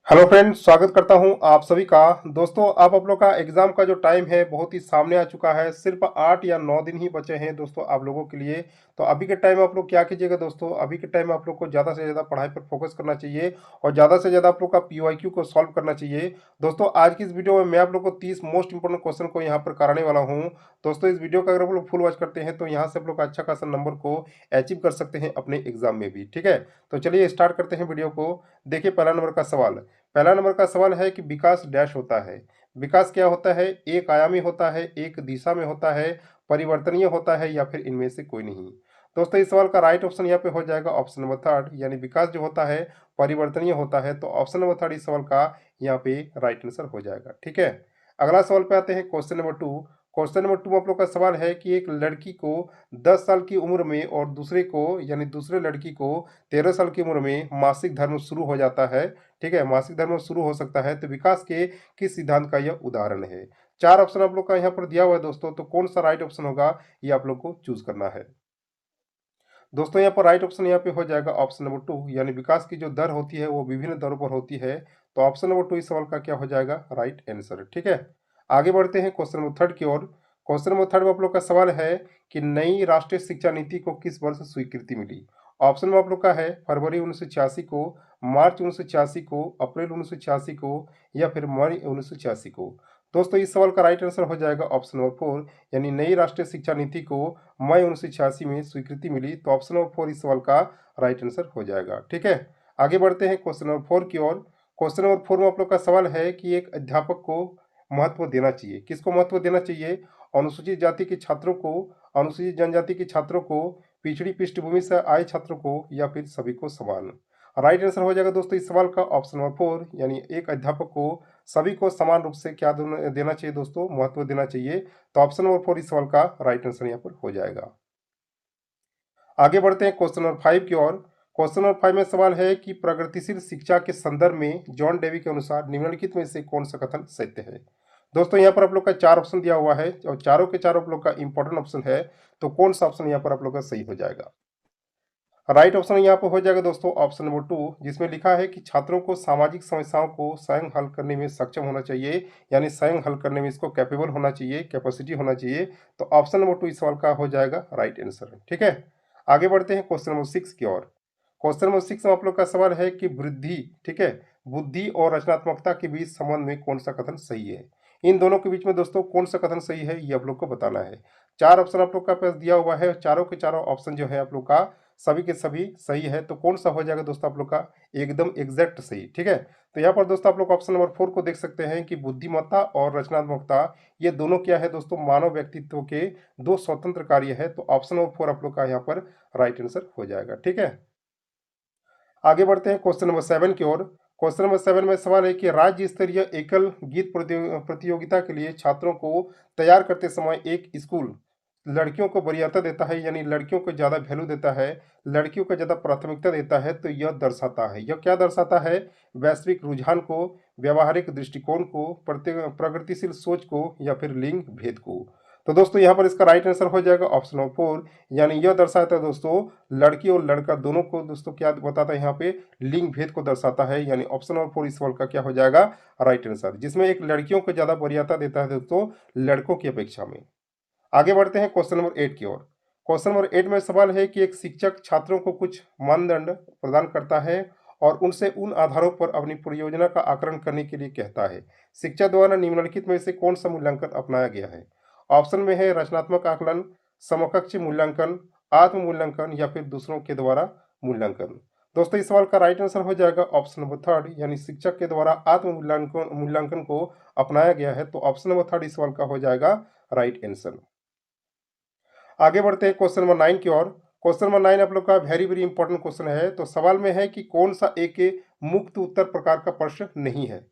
Hello friends, स्वागत करता हूं आप सभी का। दोस्तों, आप लोग का एग्जाम का जो टाइम है बहुत ही सामने आ चुका है। सिर्फ 8 या 9 दिन ही बचे हैं दोस्तों आप लोगों के लिए। तो अभी के टाइम आप लोग क्या कीजिएगा दोस्तों, अभी के टाइम आप लोग को ज़्यादा से ज़्यादा पढ़ाई पर फोकस करना चाहिए और ज़्यादा से ज़्यादा आप लोग का पीवाईक्यू को सॉल्व करना चाहिए। दोस्तों, आज की इस वीडियो में मैं आप लोग को 30 मोस्ट इंपोर्टेंट क्वेश्चन को यहाँ पर कराने वाला हूँ। दोस्तों, इस वीडियो का अगर आप लोग फुल वॉच करते हैं तो यहाँ से आप लोग का अच्छा खासा नंबर को अचीव कर सकते हैं अपने एग्जाम में भी। ठीक है, तो चलिए स्टार्ट करते हैं वीडियो को। देखिए, पहला नंबर का सवाल। पहला नंबर का सवाल है कि विकास डैश होता है। विकास क्या होता है? एक आयामी होता है, एक दिशा में होता है, परिवर्तनीय होता है या फिर इनमें से कोई नहीं। दोस्तों, इस सवाल का राइट ऑप्शन यहाँ पे हो जाएगा ऑप्शन नंबर थर्ड, यानी विकास जो होता है परिवर्तनीय होता है। तो ऑप्शन नंबर थर्ड इस सवाल का यहाँ पे राइट आंसर हो जाएगा। ठीक है, अगला सवाल पे आते हैं, question number two. Question number two आप लोग का सवाल है कि एक लड़की को 10 साल की उम्र में और दूसरे को यानी दूसरे लड़की को 13 साल की उम्र में मासिक धर्म शुरू हो जाता है। ठीक है, मासिक धर्म शुरू हो सकता है, तो विकास के किस सिद्धांत का यह उदाहरण है? चार ऑप्शन आप लोग का यहाँ पर दिया हुआ है दोस्तों, तो कौन सा राइट ऑप्शन होगा ये आप लोग को चूज करना है। दोस्तों, यहाँ पर राइट ऑप्शन यहाँ पे हो जाएगा ऑप्शन नंबर टू, यानी विकास की जो दर होती है वो विभिन्न दरों पर होती है। तो ऑप्शन नंबर टू इस सवाल का क्या हो जाएगा? Right answer. ठीक है, आगे बढ़ते हैं क्वेश्चन नंबर थर्ड की ओर। क्वेश्चन नंबर थर्ड में आप लोग का सवाल है कि नई राष्ट्रीय शिक्षा नीति को किस वर्ष स्वीकृति मिली। ऑप्शन में आप लोग का है फरवरी 1986 को, मार्च 1986 को, अप्रैल 1986 को या फिर मई 1986 को। दोस्तों, इस सवाल का राइट आंसर हो जाएगा ऑप्शन नंबर फोर, यानी नई राष्ट्रीय शिक्षा नीति को मई 1986 में स्वीकृति मिली। तो ऑप्शन नंबर फोर इस सवाल का राइट आंसर हो जाएगा। ठीक है, आगे बढ़ते हैं क्वेश्चन नंबर फोर की ओर। क्वेश्चन नंबर फोर में आप लोग का सवाल है कि एक अध्यापक को महत्व देना चाहिए। किसको महत्व देना चाहिए? अनुसूचित जाति के छात्रों को, अनुसूचित जनजाति के छात्रों को, पिछड़ी पृष्ठभूमि से आए छात्रों को या फिर सभी को समान। राइट आंसर हो जाएगा दोस्तों इस सवाल का ऑप्शन नंबर फोर, यानी एक अध्यापक को सभी को समान रूप से क्या देना चाहिए दोस्तों? महत्व देना चाहिए। तो ऑप्शन नंबर फोर इस सवाल का राइट आंसर यहाँ पर हो जाएगा। आगे बढ़ते हैं क्वेश्चन नंबर फाइव की ओर। क्वेश्चन नंबर फाइव में सवाल है कि प्रगतिशील शिक्षा के संदर्भ में जॉन डेवी के अनुसार निम्नलिखित में से कौन सा कथन सत्य है। दोस्तों, यहाँ पर आप लोग का चार ऑप्शन दिया हुआ है और चारों के चारों आप लोग का इंपॉर्टेंट ऑप्शन है। तो कौन सा ऑप्शन यहाँ पर आप लोग का सही हो जाएगा? राइट ऑप्शन यहाँ पर हो जाएगा दोस्तों ऑप्शन नंबर टू, जिसमें लिखा है कि छात्रों को सामाजिक समस्याओं को स्वयं हल करने में सक्षम होना चाहिए, यानी स्वयं हल करने में इसको कैपेबल होना चाहिए, कैपेसिटी होना चाहिए। तो ऑप्शन नंबर टू इस सवाल का हो जाएगा राइट आंसर। ठीक है, आगे बढ़ते हैं क्वेश्चन नंबर सिक्स की ओर। क्वेश्चन नंबर सिक्स में आप लोग का सवाल है कि वृद्धि, ठीक है, बुद्धि और रचनात्मकता के बीच संबंध में कौन सा कथन सही है। इन दोनों के बीच में दोस्तों कौन सा कथन सही है ये आप लोग को बताना है। चार ऑप्शन आप लोग का पास दिया हुआ है, चारों के चारों ऑप्शन जो है आप लोग का सभी के सभी सही है। तो कौन सा हो जाएगा दोस्तों आप लोग का एकदम एग्जैक्ट सही। ठीक है, तो यहाँ पर दोस्तों आप लोग ऑप्शन नंबर फोर को देख सकते हैं कि बुद्धिमत्ता और रचनात्मकता ये दोनों क्या है दोस्तों? मानव व्यक्तित्व के दो स्वतंत्र कार्य है। तो ऑप्शन नंबर फोर आप लोग का यहाँ पर राइट आंसर हो जाएगा। ठीक है, आगे बढ़ते हैं क्वेश्चन नंबर सेवन की ओर। क्वेश्चन नंबर सेवन में सवाल है कि राज्य स्तरीय एकल गीत प्रतियोगिता के लिए छात्रों को तैयार करते समय एक स्कूल लड़कियों को वरीयता देता है, यानी लड़कियों को ज़्यादा वैल्यू देता है, लड़कियों को ज़्यादा प्राथमिकता देता है। तो यह दर्शाता है, यह क्या दर्शाता है? वैश्विक रुझान को, व्यवहारिक दृष्टिकोण को, प्रगतिशील सोच को या फिर लिंग भेद को। तो दोस्तों, यहाँ पर इसका राइट आंसर हो जाएगा ऑप्शन नंबर फोर, यानी यह दर्शाता है दोस्तों लड़की और लड़का दोनों को दोस्तों क्या बताता है यहाँ पे? लिंग भेद को दर्शाता है, यानी ऑप्शन नंबर फोर इस सवाल का क्या हो जाएगा? राइट आंसर, जिसमें एक लड़कियों को ज्यादा वरीयता देता है दोस्तों लड़कों की अपेक्षा में। आगे बढ़ते हैं क्वेश्चन नंबर एट की ओर। क्वेश्चन नंबर एट में सवाल है कि एक शिक्षक छात्रों को कुछ मानदंड प्रदान करता है और उनसे उन आधारों पर अपनी परियोजना का आकलन करने के लिए कहता है। शिक्षा द्वारा निम्नलिखित में से कौन सा मूल्यांकन अपनाया गया है? ऑप्शन में है रचनात्मक आकलन, समकक्ष मूल्यांकन, आत्म मूल्यांकन या फिर दूसरों के द्वारा मूल्यांकन। दोस्तों, इस सवाल का राइट आंसर हो जाएगा ऑप्शन नंबर थर्ड, यानी शिक्षक के द्वारा आत्म मूल्यांकन मूल्यांकन को अपनाया गया है। तो ऑप्शन नंबर थर्ड इस सवाल का हो जाएगा राइट आंसर। आगे बढ़ते हैं क्वेश्चन नंबर नाइन की ओर। क्वेश्चन नंबर नाइन आप लोग का वेरी वेरी इंपॉर्टेंट क्वेश्चन है। तो सवाल में है कि कौन सा एक मुक्त उत्तर प्रकार का प्रश्न नहीं है।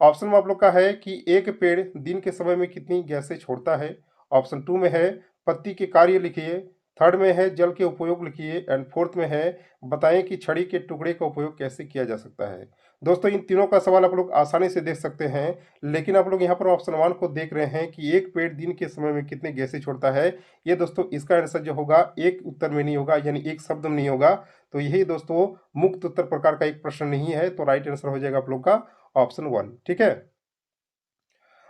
ऑप्शन में आप लोग का है कि एक पेड़ दिन के समय में कितनी गैसें छोड़ता है। ऑप्शन टू में है पत्ती के कार्य लिखिए। थर्ड में है जल के उपयोग लिखिए एंड फोर्थ में है बताएं कि छड़ी के टुकड़े का उपयोग कैसे किया जा सकता है। दोस्तों इन तीनों का सवाल आप लोग आसानी से देख सकते हैं, लेकिन आप लोग यहाँ पर ऑप्शन 1 को देख रहे हैं कि एक पेड़ दिन के समय में कितने गैसें छोड़ता है। ये दोस्तों इसका आंसर जो होगा एक उत्तर में नहीं होगा, यानी एक शब्द में नहीं होगा। तो यही दोस्तों मुक्त उत्तर प्रकार का एक प्रश्न नहीं है, तो राइट आंसर हो जाएगा आप लोग का ऑप्शन 1। ठीक है,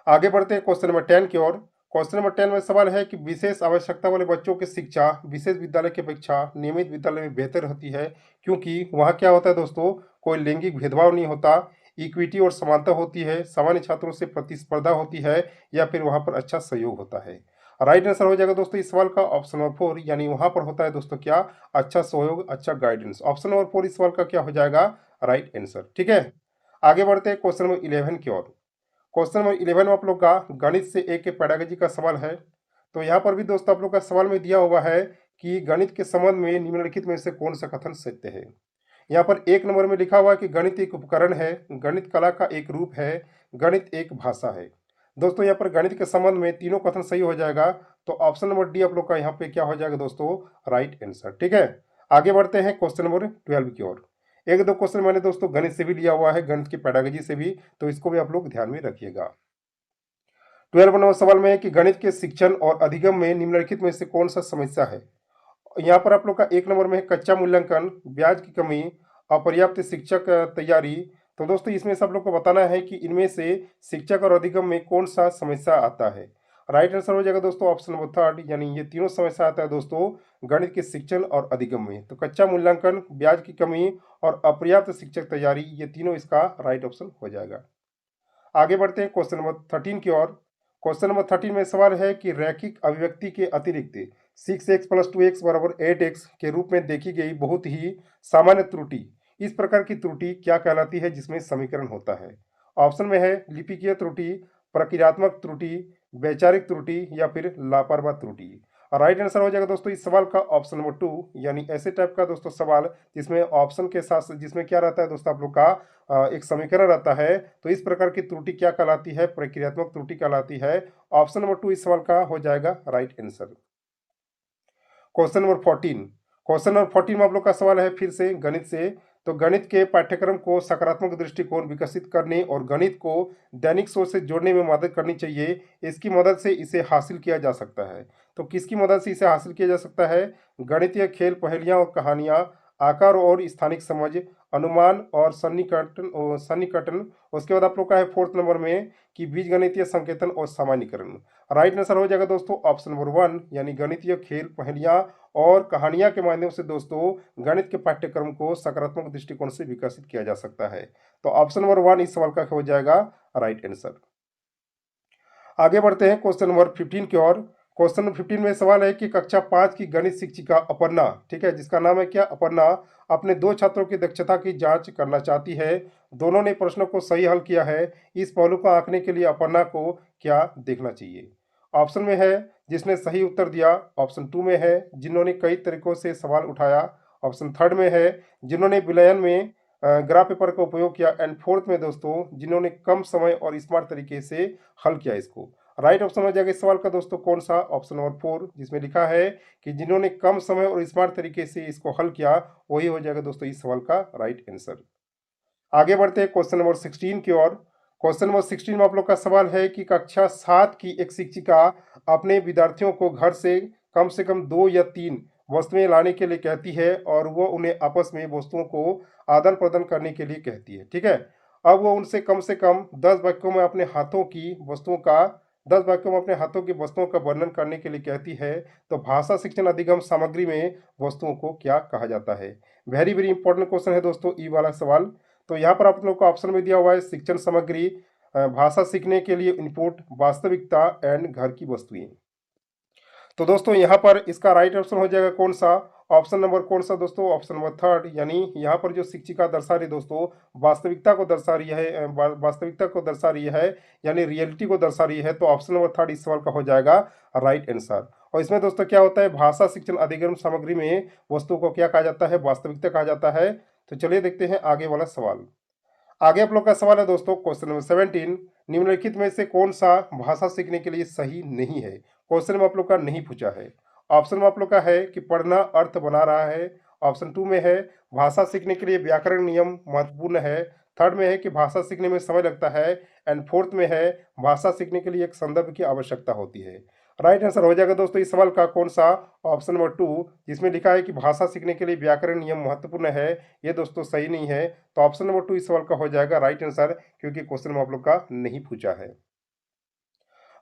आगे बढ़ते हैं क्वेश्चन नंबर 10 की ओर। क्वेश्चन नंबर 10 में सवाल है कि विशेष आवश्यकता वाले बच्चों की शिक्षा विशेष विद्यालय की अपेक्षा नियमित विद्यालय में बेहतर होती है, क्योंकि वहाँ क्या होता है दोस्तों, कोई लैंगिक भेदभाव नहीं होता, इक्विटी और समानता होती है, सामान्य छात्रों से प्रतिस्पर्धा होती है, या फिर वहाँ पर अच्छा सहयोग होता है। राइट आंसर हो जाएगा दोस्तों इस सवाल का ऑप्शन नंबर 4, यानी वहाँ पर होता है दोस्तों क्या, अच्छा सहयोग, अच्छा गाइडेंस। ऑप्शन नंबर 4 इस सवाल का क्या हो जाएगा, राइट आंसर। ठीक है, आगे बढ़ते हैं क्वेश्चन नंबर 11 की ओर। क्वेश्चन नंबर 11 में आप लोग का गणित से एक के पैडागोजी का सवाल है। तो यहाँ पर भी दोस्तों आप लोग का सवाल में दिया हुआ है कि गणित के संबंध में निम्नलिखित में से कौन सा कथन सत्य है। यहाँ पर एक नंबर में लिखा हुआ है कि गणित एक उपकरण है, गणित कला का एक रूप है, गणित एक भाषा है। दोस्तों यहाँ पर गणित के संबंध में तीनों कथन सही हो जाएगा, तो ऑप्शन नंबर डी आप लोग का यहाँ पे क्या हो जाएगा दोस्तों, राइट आंसर। ठीक है, आगे बढ़ते हैं क्वेश्चन नंबर 12 की ओर। एक दो क्वेश्चन मैंने दोस्तों गणित से भी लिया हुआ है, गणित की पैडागोजी से भी, तो इसको भी आप लोग ध्यान में रखिएगा। 12 नंबर सवाल में है कि गणित के शिक्षण और अधिगम में निम्नलिखित में से कौन सा समस्या है। यहाँ पर आप लोग का एक नंबर में है कच्चा मूल्यांकन, ब्याज की कमी, अपर्याप्त शिक्षक तैयारी। तो दोस्तों इसमें से आप लोग को बताना है कि इनमें से शिक्षक और अधिगम में कौन सा समस्या आता है। राइट आंसर हो जाएगा दोस्तों ऑप्शन नंबर 3, यानी ये तीनों समस्या आता है दोस्तों गणित के शिक्षण और अधिगम में। तो कच्चा मूल्यांकन, ब्याज की कमी और अपर्याप्त शिक्षक तैयारी, ये तीनों इसका राइट ऑप्शन हो जाएगा। आगे बढ़ते हैं क्वेश्चन नंबर 13 की ओर। क्वेश्चन नंबर 13 में सवाल है कि रैखिक अभिव्यक्ति के अतिरिक्त 6x + 2x = 8x के रूप में देखी गई बहुत ही सामान्य त्रुटि, इस प्रकार की त्रुटि क्या कहलाती है जिसमें समीकरण होता है। ऑप्शन में है लिपिकीय त्रुटि, प्रक्रियात्मक त्रुटि, वैचारिक त्रुटि, या फिर लापरवाह त्रुटि। राइट आंसर हो जाएगा दोस्तों इस सवाल का ऑप्शन नंबर 2, यानी ऐसे टाइप का दोस्तों सवाल जिसमें ऑप्शन के साथ जिसमें क्या रहता है दोस्तों आप लोग का एक समीकरण रहता है। तो इस प्रकार की त्रुटि क्या कहलाती है, प्रक्रियात्मक त्रुटि कहलाती है। ऑप्शन नंबर 2 इस सवाल का हो जाएगा right answer. Question number 14। Question number 14 में आप लोग का सवाल है फिर से गणित से। तो गणित के पाठ्यक्रम को सकारात्मक दृष्टिकोण विकसित करने और गणित को दैनिक सोच से जोड़ने में मदद करनी चाहिए, इसकी मदद से इसे हासिल किया जा सकता है। तो किसकी मदद से इसे हासिल किया जा सकता है, गणितीय खेल, पहेलियां और कहानियां, आकार और स्थानिक समझ, अनुमान और सन्निकटन। उसके बाद आप लोग का है फोर्थ नंबर में कि बीजगणितीय संकेतन और सामान्यीकरण। राइट आंसर हो जाएगा दोस्तों ऑप्शन नंबर 1, यानी गणितीय खेल, पहेलियां और कहानियां के माध्यम से दोस्तों गणित के पाठ्यक्रम को सकारात्मक दृष्टिकोण से विकसित किया जा सकता है। तो ऑप्शन नंबर 1 इस सवाल का हो जाएगा राइट आंसर। आगे बढ़ते हैं क्वेश्चन नंबर 15 की ओर। क्वेश्चन नंबर 15 में सवाल है कि कक्षा 5 की गणित शिक्षिका अपर्णा, ठीक है, जिसका नाम है क्या, अपर्णा, अपने दो छात्रों की दक्षता की जांच करना चाहती है। दोनों ने प्रश्नों को सही हल किया है, इस पहलू को आंकने के लिए अपर्णा को क्या देखना चाहिए। ऑप्शन में है जिसने सही उत्तर दिया, ऑप्शन 2 में है जिन्होंने कई तरीकों से सवाल उठाया, ऑप्शन थर्ड में है जिन्होंने विलयन में ग्राफ पेपर का उपयोग किया, एंड फोर्थ में दोस्तों जिन्होंने कम समय और स्मार्ट तरीके से हल किया इसको। राइट ऑप्शन हो जाएगा इस सवाल का दोस्तों कौन सा, ऑप्शन नंबर 4, जिसमें लिखा है कि जिन्होंने कम समय और स्मार्ट तरीके से इसको हल किया, वही हो जाएगा दोस्तों इस सवाल का राइट आंसर। आगे बढ़ते हैं क्वेश्चन नंबर 16 की ओर। क्वेश्चन नंबर 16 में आप लोग का सवाल है कि कक्षा 7 की एक शिक्षिका अपने विद्यार्थियों को घर से कम 2 या 3 वस्तुएं लाने के लिए कहती है और वो उन्हें आपस में वस्तुओं को आदान प्रदान करने के लिए कहती है। ठीक है, अब वो उनसे कम से कम 10 वाक्यों में अपने हाथों की वस्तुओं का 10 वाक्यों में अपने हाथों की वस्तुओं का वर्णन करने के लिए कहती है। तो भाषा शिक्षण अधिगम सामग्री में वस्तुओं को क्या कहा जाता है। वेरी वेरी इंपॉर्टेंट क्वेश्चन है दोस्तों ई वाला सवाल। तो यहाँ पर आप लोग को ऑप्शन में दिया हुआ है शिक्षण सामग्री, भाषा सीखने के लिए इनपुट, वास्तविकता एंड घर की वस्तुएं। तो दोस्तों यहाँ पर इसका राइट ऑप्शन हो जाएगा कौन सा, ऑप्शन नंबर कौन सा दोस्तों, ऑप्शन नंबर 3, यानी यहाँ पर जो शिक्षिका दर्शा रही दोस्तों वास्तविकता को दर्शा रही है, वास्तविकता को दर्शा रही है, यानी रियलिटी को दर्शा रही है। तो ऑप्शन नंबर 3 इस सवाल का हो जाएगा राइट आंसर। और इसमें दोस्तों क्या होता है, भाषा शिक्षण अधिगम सामग्री में वस्तु को क्या कहा जाता है, वास्तविकता कहा जाता है। तो चलिए देखते हैं आगे वाला सवाल। आगे आप लोग का सवाल है दोस्तों क्वेश्चन नंबर 17, निम्नलिखित में से कौन सा भाषा सीखने के लिए सही नहीं है। क्वेश्चन में आप लोग का नहीं पूछा है। ऑप्शन में आप लोग का है कि पढ़ना अर्थ बना रहा है। ऑप्शन टू में है भाषा सीखने के लिए व्याकरण नियम महत्वपूर्ण है। थर्ड में है कि भाषा सीखने में समय लगता है। एंड फोर्थ में है भाषा सीखने के लिए एक संदर्भ की आवश्यकता होती है। राइट आंसर हो जाएगा दोस्तों इस सवाल का कौन सा? ऑप्शन नंबर टू, जिसमें लिखा है कि भाषा सीखने के लिए व्याकरण नियम महत्वपूर्ण है। ये दोस्तों सही नहीं है, तो ऑप्शन नंबर टू इस सवाल का हो जाएगा राइट आंसर, क्योंकि क्वेश्चन में आप लोग का नहीं पूछा है।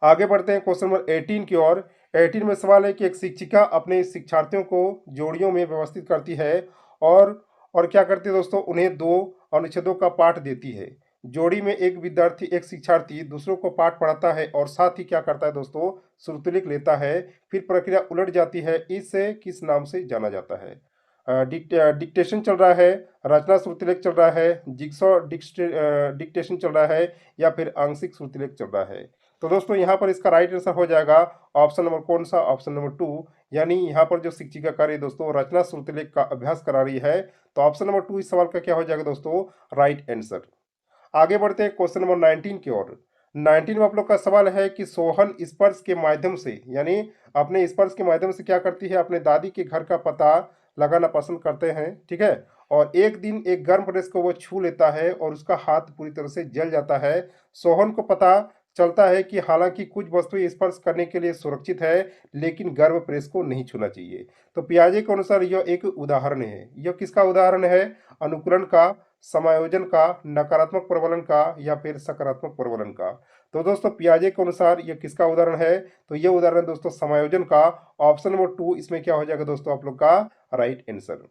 आगे बढ़ते हैं क्वेश्चन नंबर 18 की ओर। 18 में सवाल है कि एक शिक्षिका अपने शिक्षार्थियों को जोड़ियों में व्यवस्थित करती है और और क्या करती है दोस्तों, उन्हें दो अनुच्छेदों का पाठ देती है। जोड़ी में एक विद्यार्थी एक शिक्षार्थी दूसरों को पाठ पढ़ाता है और साथ ही क्या करता है दोस्तों, श्रुतिलेख लेता है। फिर प्रक्रिया उलट जाती है, इसे किस नाम से जाना जाता है? डिक्टेशन चल रहा है, रचना श्रुतिलेख चल रहा है, जिक्सॉ डिक्टेशन चल रहा है, या फिर आंशिक श्रुतिलेख चल रहा है? तो दोस्तों यहाँ पर इसका राइट आंसर हो जाएगा ऑप्शन नंबर कौन सा? ऑप्शन नंबर टू, यानी यहाँ पर जो शिक्षिका कार्य दोस्तों रचना श्रुतिलेख का अभ्यास करा रही है। तो ऑप्शन नंबर टू इस सवाल का क्या हो जाएगा दोस्तों? Right answer. आगे बढ़ते हैं क्वेश्चन नंबर 19 की ओर। 19 में आप लोग का सवाल है कि सोहन स्पर्श के माध्यम से, यानी अपने स्पर्श के माध्यम से क्या करती है, अपने दादी के घर का पता लगाना पसंद करते हैं, ठीक है। और एक दिन एक गर्म प्रेस को वो छू लेता है और उसका हाथ पूरी तरह से जल जाता है। सोहन को पता चलता है कि हालांकि कुछ वस्तुएं स्पर्श करने के लिए सुरक्षित है, लेकिन गर्म प्रेस को नहीं छूना चाहिए। तो पियाजे के अनुसार यह एक उदाहरण है। यह किसका उदाहरण है? अनुकरण का, समायोजन का, नकारात्मक प्रबलन का, या फिर सकारात्मक प्रबलन का? तो दोस्तों पियाजे के अनुसार ये किसका उदाहरण है? तो ये उदाहरण दोस्तों समायोजन का। ऑप्शन नंबर टू इसमें क्या हो जाएगा दोस्तों आप लोग का? Right answer.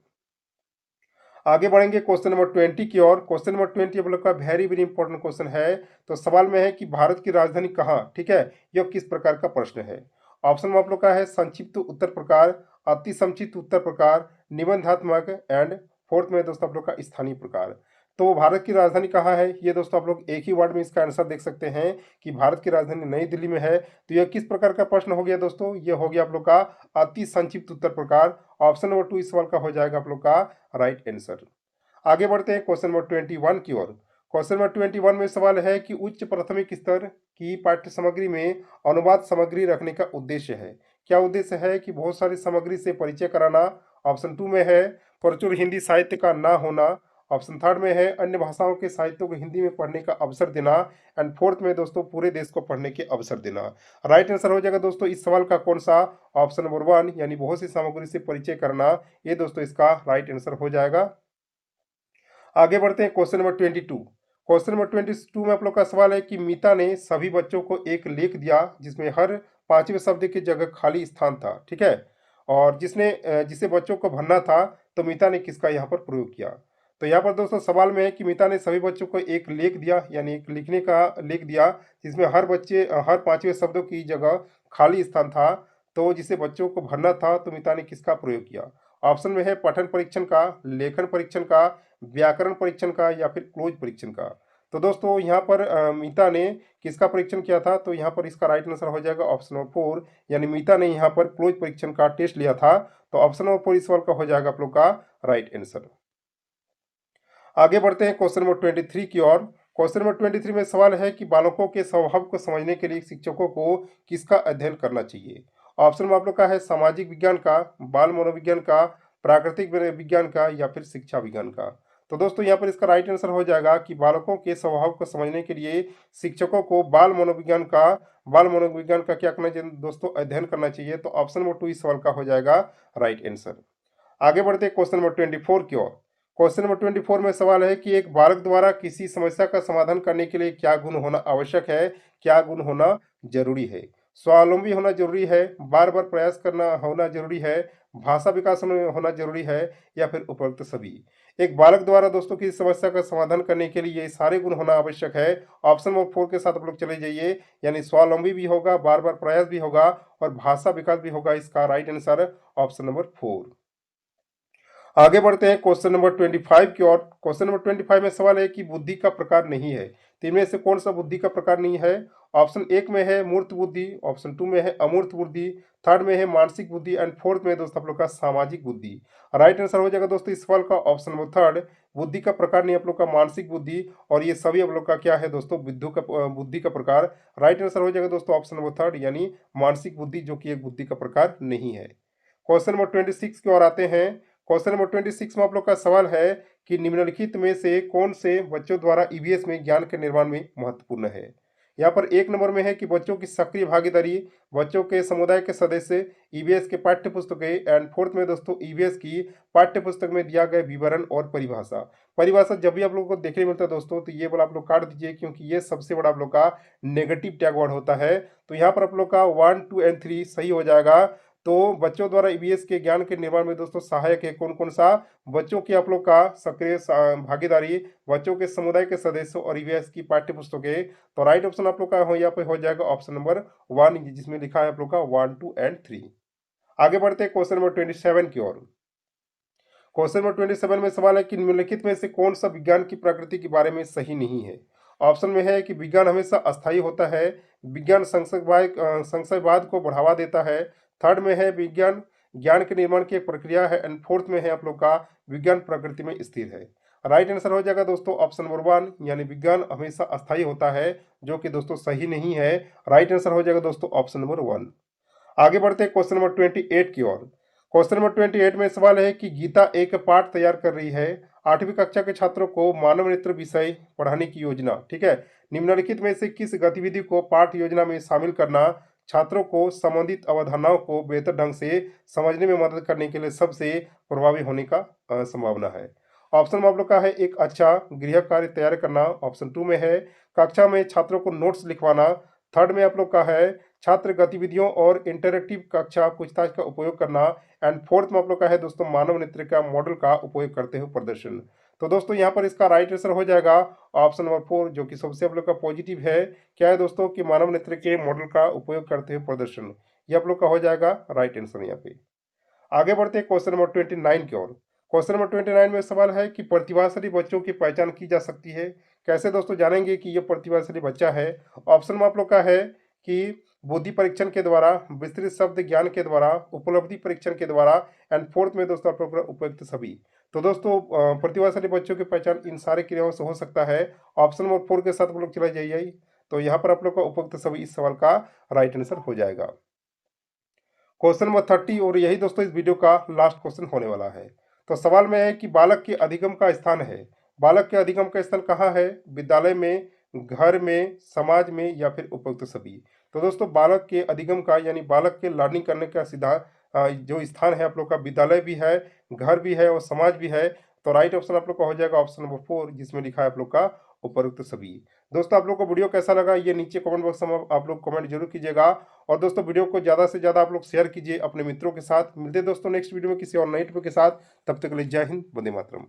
आगे बढ़ेंगे क्वेश्चन नंबर 20 की ओर। क्वेश्चन नंबर 20 आप लोग का वेरी वेरी इंपॉर्टेंट क्वेश्चन है। तो सवाल में है कि भारत की राजधानी कहाँ, ठीक है। यह किस प्रकार का प्रश्न है? ऑप्शन में आप लोग का है संक्षिप्त उत्तर प्रकार, अति संक्षिप्त उत्तर प्रकार, निबंधात्मक, एंड फोर्थ में दोस्तों आप लोग का स्थानीय प्रकार। तो भारत की राजधानी कहाँ है, ये दोस्तों आप लोग एक ही वर्ड में इसका आंसर देख सकते हैं कि भारत की राजधानी नई दिल्ली में है। तो यह किस प्रकार का प्रश्न हो गया दोस्तों? ये हो गया आप लोग का अति संक्षिप्त उत्तर प्रकार। ऑप्शन नंबर टू इस सवाल का हो जाएगा आप लोग का राइट आंसर। आगे बढ़ते हैं क्वेश्चन नंबर 21 की ओर। क्वेश्चन नंबर 21 में सवाल है कि उच्च प्राथमिक स्तर की पाठ्य सामग्री में अनुवाद सामग्री रखने का उद्देश्य है। क्या उद्देश्य है? कि बहुत सारी सामग्री से परिचय कराना। ऑप्शन टू में है प्रचुर हिंदी साहित्य का ना होना। ऑप्शन थर्ड में है अन्य भाषाओं के साहित्यों को हिंदी में पढ़ने का अवसर देना। एंड फोर्थ में दोस्तों पूरे देश को पढ़ने के अवसर देना। राइट आंसर हो जाएगा दोस्तों इस सवाल का कौन सा? ऑप्शन नंबर वन, यानी बहुत सी सामग्री से परिचय करना। ये दोस्तों इसका राइट आंसर हो जाएगा। आगे बढ़ते हैं क्वेश्चन नंबर 22। क्वेश्चन नंबर 22 में आप लोग का सवाल है कि मीता ने सभी बच्चों को एक लेख दिया जिसमें हर पांचवें शब्द की जगह खाली स्थान था, ठीक है। और जिसे बच्चों को भरना था, तो मीता ने किसका यहाँ पर प्रयोग किया? तो यहाँ पर दोस्तों सवाल में है कि मीता ने सभी बच्चों को एक लेख दिया, यानी एक लिखने का लेख दिया जिसमें हर पांचवें शब्दों की जगह खाली स्थान था। तो जिसे बच्चों को भरना था, तो मीता ने किसका प्रयोग किया? ऑप्शन में है पठन परीक्षण का, लेखन परीक्षण का, व्याकरण परीक्षण का, या फिर क्लोज परीक्षण का। तो दोस्तों यहाँ पर मीता ने किसका परीक्षण किया था? तो यहाँ पर इसका राइट आंसर हो जाएगा ऑप्शन नंबर फोर, यानी मीता ने यहाँ पर क्लोज परीक्षण का टेस्ट लिया था। तो ऑप्शन नंबर फोर इस सवाल का हो जाएगा आप लोग का राइट आंसर। आगे बढ़ते हैं क्वेश्चन नंबर 23 की ओर। क्वेश्चन नंबर 23 में सवाल है कि बालकों के स्वभाव को समझने के लिए शिक्षकों को किसका अध्ययन करना चाहिए? ऑप्शन में आप लोग का है सामाजिक विज्ञान का, बाल मनोविज्ञान का, प्राकृतिक विज्ञान का, या फिर शिक्षा विज्ञान का। तो दोस्तों यहाँ पर इसका राइट आंसर हो जाएगा कि बालकों के स्वभाव को समझने के लिए शिक्षकों को बाल मनोविज्ञान का क्या करना चाहिए दोस्तों? अध्ययन करना चाहिए। तो ऑप्शन नंबर टू इस सवाल का हो जाएगा राइट आंसर। आगे बढ़ते हैं क्वेश्चन नंबर 24 की ओर। क्वेश्चन नंबर 24 में सवाल है कि एक बालक द्वारा किसी समस्या का समाधान करने के लिए क्या गुण होना आवश्यक है, क्या गुण होना जरूरी है? स्वावलंबी होना जरूरी है, बार बार प्रयास करना होना जरूरी है, भाषा विकास होना जरूरी है, या फिर उपरोक्त सभी? एक बालक द्वारा दोस्तों किसी समस्या का समाधान करने के लिए ये सारे गुण होना आवश्यक है। ऑप्शन नंबर फोर के साथ आप लोग चले जाइए, यानी स्वावलंबी भी होगा, बार बार प्रयास भी होगा, और भाषा विकास भी होगा। इसका right answer option number four. आगे बढ़ते हैं क्वेश्चन नंबर 25 की ओर। क्वेश्चन नंबर 25 में सवाल है कि बुद्धि का प्रकार नहीं है, तो इनमें से कौन सा बुद्धि का प्रकार नहीं है? ऑप्शन एक में है मूर्त बुद्धि, ऑप्शन टू में है अमूर्त बुद्धि, थर्ड में है मानसिक बुद्धि, एंड फोर्थ में दोस्तों आप लोग का सामाजिक बुद्धि। राइट आंसर हो जाएगा दोस्तों इस सवाल का ऑप्शन नंबर थर्ड, बुद्धि का प्रकार नहीं आप लोग का मानसिक बुद्धि। और ये सभी आप लोग का क्या है दोस्तों? बुद्धि का प्रकार। राइट आंसर हो जाएगा दोस्तों ऑप्शन नंबर थर्ड, यानी मानसिक बुद्धि, जो कि एक बुद्धि का प्रकार नहीं है। क्वेश्चन नंबर 26 की ओर आते हैं। क्वेश्चन नंबर 26 में आप लोग का सवाल है कि निम्नलिखित में से कौन से बच्चों द्वारा ईवीएस में ज्ञान के निर्माण में महत्वपूर्ण है। यहाँ पर एक नंबर में है कि बच्चों की सक्रिय भागीदारी, बच्चों के समुदाय के सदस्य, ईवीएस के पाठ्य पुस्तकें, एंड फोर्थ में दोस्तों ईवीएस की पाठ्य पुस्तक में दिया गया विवरण और परिभाषा। परिभाषा जब भी आप लोगों को देखने मिलता है दोस्तों, तो ये वाला आप लोग काट दीजिए, क्योंकि ये सबसे बड़ा आप लोग का नेगेटिव टैग वर्ड होता है। तो यहाँ पर आप लोग का 1, 2 एंड 3 सही हो जाएगा। तो बच्चों द्वारा ईवीएस के ज्ञान के निर्माण में दोस्तों सहायक है कौन कौन सा, बच्चों की आप लोग का सक्रिय भागीदारी, बच्चों के समुदाय के सदस्यों और ईवीएस की पाठ्य पुस्तकें। तो राइट ऑप्शन आप लोग का यहाँ पे हो जाएगा ऑप्शन नंबर 1, जिसमें लिखा है आप लोग का 1, 2 एंड 3। आगे बढ़ते हैं क्वेश्चन नंबर 27 की ओर। क्वेश्चन नंबर 27 में सवाल है कि निम्नलिखित में से कौन सा विज्ञान की प्रकृति के बारे में सही नहीं है। ऑप्शन में है कि विज्ञान हमेशा अस्थायी होता है, विज्ञान संशयवाद को बढ़ावा देता है, थर्ड में है विज्ञान ज्ञान के निर्माण की एक प्रक्रिया है, एंड फोर्थ में है आप लोग का विज्ञान प्रकृति में स्थिर है। राइट आंसर हो जाएगा दोस्तों ऑप्शन नंबर 1, यानी विज्ञान हमेशा अस्थायी होता है, जो कि दोस्तों सही नहीं है। राइट आंसर हो जाएगा दोस्तों ऑप्शन नंबर 1। आगे बढ़ते हैं क्वेश्चन नंबर 28 की ओर। क्वेश्चन नंबर 28 में सवाल है कि गीता एक पाठ तैयार कर रही है, 8वीं कक्षा के छात्रों को मानव नेत्र विषय पढ़ाने की योजना। ठीक है, निम्नलिखित में से किस गतिविधि को पाठ योजना में शामिल करना छात्रों को संबंधित अवधारणाओं को बेहतर ढंग से समझने में मदद करने के लिए सबसे प्रभावी होने का संभावना है। ऑप्शन में आप लोग का है एक अच्छा गृह कार्य तैयार करना, ऑप्शन 2 में है कक्षा में छात्रों को नोट्स लिखवाना, थर्ड में आप लोग का है छात्र गतिविधियों और इंटरेक्टिव कक्षा पूछताछ का उपयोग करना, एंड फोर्थ में आप लोग का है दोस्तों मानव नेत्र का मॉडल का उपयोग करते हुए प्रदर्शन। तो दोस्तों यहाँ पर इसका राइट आंसर हो जाएगा ऑप्शन नंबर 4, जो कि सबसे आप लोग का पॉजिटिव है। क्या है दोस्तों कि मानव नेत्र के मॉडल का उपयोग करते हुए प्रदर्शन, ये आप लोग का हो जाएगा राइट आंसर यहाँ पे। आगे बढ़ते हैं क्वेश्चन नंबर 29 की ओर। क्वेश्चन नंबर 29 में सवाल है कि प्रतिभाशाली बच्चों की पहचान की जा सकती है। कैसे दोस्तों जानेंगे कि ये प्रतिभाशाली बच्चा है। ऑप्शन में आप लोग का है कि बुद्धि परीक्षण के द्वारा, विस्तृत शब्द ज्ञान के द्वारा, उपलब्धि परीक्षण के द्वारा, एंड फोर्थ में दोस्तों आप लोग का उपयुक्त सभी। तो दोस्तों प्रतिभाशाली बच्चों की पहचान इन सारे क्रियाओं से हो सकता है। ऑप्शन नंबर 4 के साथ आप लोग चला जाइए। तो यहाँ पर आप लोग का उपयुक्त सभी इस सवाल का राइट आंसर हो जाएगा। क्वेश्चन नंबर 30, और यही दोस्तों इस वीडियो का लास्ट क्वेश्चन होने वाला है। तो सवाल में है कि बालक के अधिगम का स्थान है। बालक के अधिगम का स्थान कहाँ है? विद्यालय में, घर में, समाज में, या फिर उपयुक्त सभी। तो दोस्तों बालक के अधिगम का यानी बालक के लर्निंग करने का सीधा जो स्थान है आप लोग का विद्यालय भी है, घर भी है और समाज भी है। तो राइट ऑप्शन आप लोग का हो जाएगा ऑप्शन नंबर 4, जिसमें लिखा है आप लोग का उपयुक्त सभी। दोस्तों आप लोग को वीडियो कैसा लगा ये नीचे कमेंट बॉक्स में आप लोग कमेंट जरूर कीजिएगा। और दोस्तों वीडियो को ज़्यादा से ज़्यादा आप लोग शेयर कीजिए अपने मित्रों के साथ। मिलते हैं दोस्तों नेक्स्ट वीडियो में किसी और नए टॉपिक के साथ। तब तक के लिए जय हिंद, वंदे मातरम।